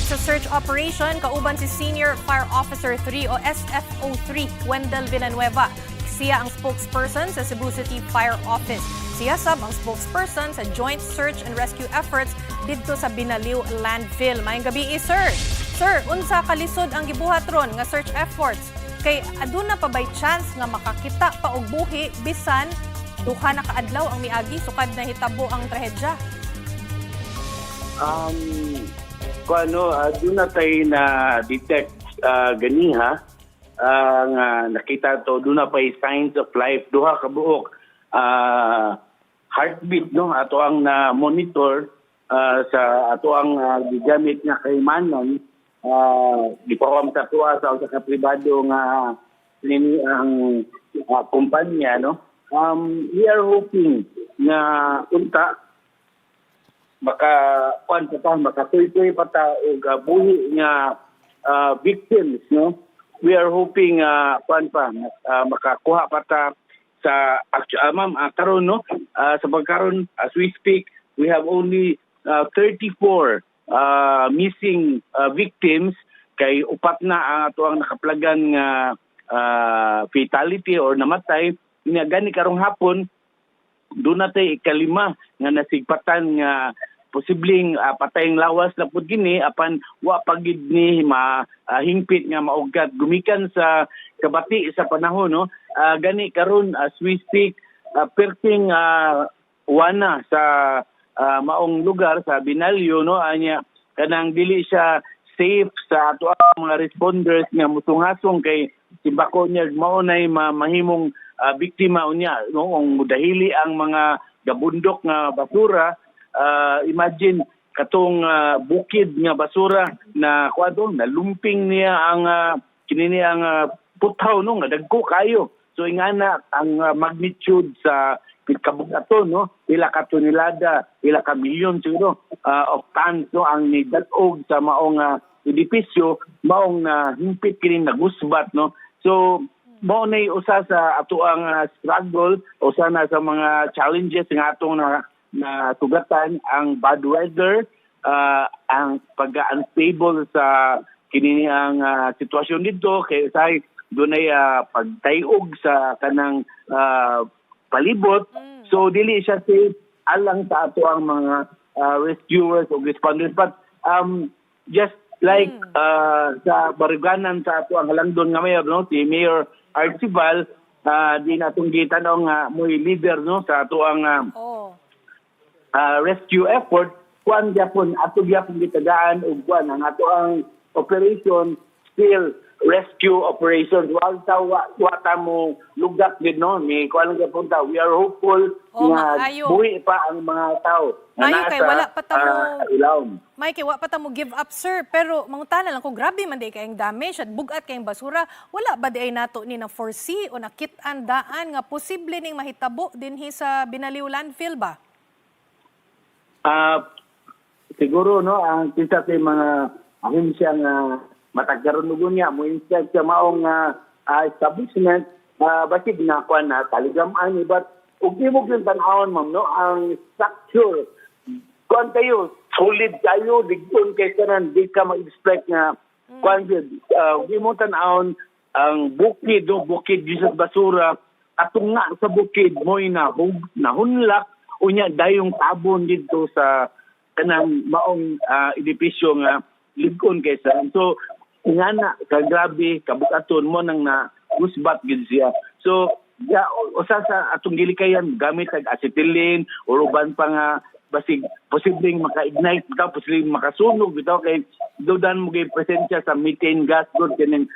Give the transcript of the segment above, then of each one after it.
sa search operation kauban si Senior Fire Officer 3 o SFO3 Wendell Villanueva. Siya ang spokesperson sa Cebu City Fire Office. Siya sab ang spokesperson sa joint search and rescue efforts didto sa Binaliw landfill. Maayong gabi, sir. Sir, unsa kalisod ang gibuhat ron nga search efforts? Kay aduna pa by chance nga makakita pa og buhi bisan duha na kaadlaw ang miagi sukad na hitabo ang trahedya? Doon na tayo na detect ganiha nga nakita to doon na pa signs of life duha ka buok heartbeat no ato ang na monitor sa ato ang gigamit nga kaymanan gipawam sa tuwa sa usa ka pribado nga nini ang kumpanya no. We are hoping na unta makatuloy pa ta og buhi nga victims no. We are hoping makakuha pa ta sa ma'am karon no sa pagkaron as we speak we have only 34 missing victims kay upat na ang ato ang nakaplagan nga fatality or namatay nga gani karong hapon doon natay ikalima nga nasigpatan nga posibleng patayng lawas na pud gini apan wa pagid ni mahingpit nga maugat gumikan sa kabati sa panahon no. Gani karon as we speak perting wana sa maong lugar sa Binaliw no anya kanang dili siya safe sa ato ang mga responders nga musungasong kay sibako niya mao nay mahimong biktima unya no ang dahili ang mga gabundok nga basura. Imagine katong bukid nga basura na kuado nalumping niya ang kinini ang putaw no nga dagko kayo. So ingana ang magnitude sa kabugaton no ila ka tonelada ila ka milyon siguro of tons no ang nidatog sa maong edipisyo maong himpit kini nagusbat no. So mao nay usa sa ato ang struggle usa na sa mga challenges nga atong na tugatan ang bad weather, ang pag-unstable sa kini ang sitwasyon dito kay say dunay pagtayog sa kanang palibot. So dili siya safe alang sa ato ang mga rescuers o responders but just like sa Bariganan sa ato ang halangdon nga mayor no si Mayor Archibald di natong gitan-aw nga mo'y leader no sa ato ang rescue effort kuan gyapon ato gyapon gitagaan ug kuan ang ato ang operation still rescue operations wa ta mo lugat gid no ni kuan gyapon ta we are hopeful nga buhi pa ang mga tao nga kay wala pa ta mo ilawom kay wa pa ta mo give up sir pero mangutana lang kung grabe man di kayong damage at bugat kayong basura wala ba di ay nato ni na foresee o nakit-an daan nga posible ning mahitabo dinhi sa Binaliw landfill ba? Siguro no ang kinsa sa mga ahensya nga matagaron nugon niya mo instead sa maong establishment basig na kuan na taligam-an but ug mo gyud tan-awon ma'am no ang structure kuan kayo solid kayo digton kay kanan di ka ma-expect nga kuan gyud mo tan-awon ang bukid no bukid sa basura atong nga sa bukid mo'y nahunlak unya dayong tabon dito sa kanang maong edipisyo nga ligon kaysa so ingana ka grabe kabukaton mo nang na gusbat gid siya so usa sa atong gilikayan gamit ang acetylene o uban pa nga basig posibleng maka-ignite bitaw posibleng makasunog bitaw kay dudan mo gay presensya sa methane gas gud kaning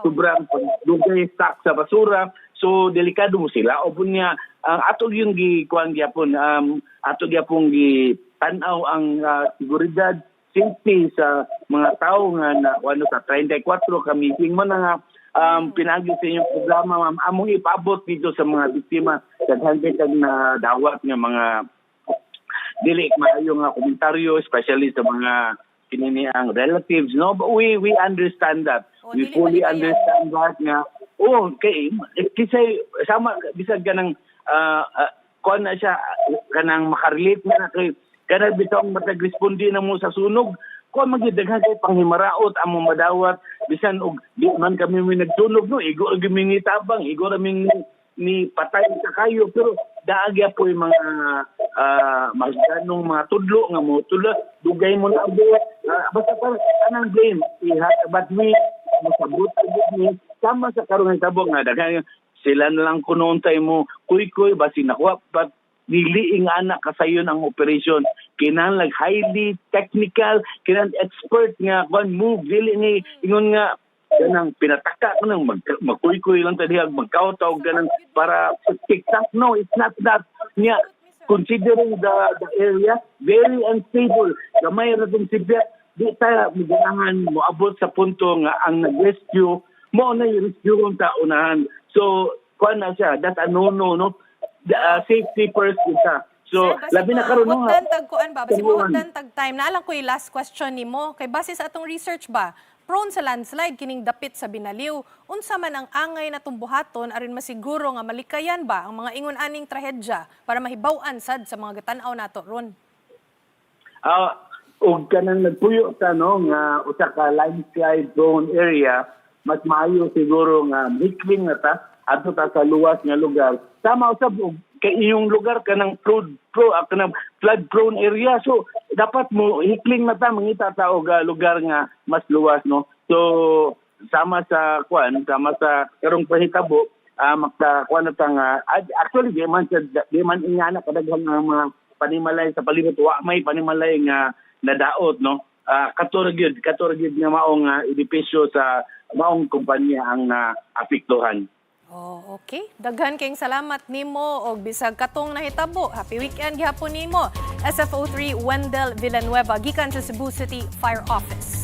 sobrang dugay stock sa basura so delikado mo sila o punya ato yung gikuan gyapon ato gyapon gi tan-aw ang seguridad safety sa mga tao nga na ano sa 34 ka meeting mo na nga pinagi sa inyong programa ma'am among ipabot dito sa mga biktima daghan kay na dawat nga mga dili maayo nga komentaryo especially sa mga kinini ang relatives no but we understand that we fully understand that nga okay kisay sama bisag ganang kon na siya kanang makarelate na kay kanang bitong matag-responde na mo sa sunog ko magidaghan kay panghimaraot among madawat bisan og di man kami may nagtunog no igo gimi ni tabang igo raming ni patay sa kayo pero daagya po yung mga masdanong mga tudlo nga mo tudlo dugay mo na basta pa kanang blame but me masabot ni sama sa karon nga tabok nga daghan sila na lang kunontay mo kuy basi nakuha but niliing anak kasayon ang operasyon kinahanglan highly technical kinahanglan expert nga kon move dili ni ingon nga ganang pinataka ko nang magkuy-kuy lang tadi magkautaw ganang para TikTok. No, it's not that niya considering the area very unstable gamay ra tong sibya di ta migangan moabot sa punto nga ang nag-rescue mo na i-rescue kung unahan so kuan na siya that's a no the, safety first isa so Sir, labi na karon no hudan tagkuan ba basi hudan tag time na lang ko yung last question nimo kay base sa atong research ba prone sa landslide kining dapit sa Binaliw unsa man ang angay na tumbuhaton aron masiguro nga malikayan ba ang mga ingon aning trahedya para mahibaw-an sad sa mga gatan-aw nato ron og kanang nagpuyo ta no nga usa ka landslide prone area mas maayo siguro nga hikling na ta adto ta sa luwas nga lugar sama usab kay iyong lugar kanang kanang flood prone area so dapat mo hikling na ta mangita ta og lugar nga mas luwas no so sama sa karong pahitabo makta kuan na ta nga actually di man ingana kadaghan nga mga panimalay sa palibot wa may panimalay nga nadaot no katorgyud nga maong edipisyo sa maong kumpanya ang apektuhan. Oh, okay. Daghan kayong salamat nimo og bisag katong nahitabo. Happy weekend gihapon nimo. SFO3 Wendell Villanueva gikan sa Cebu City Fire Office.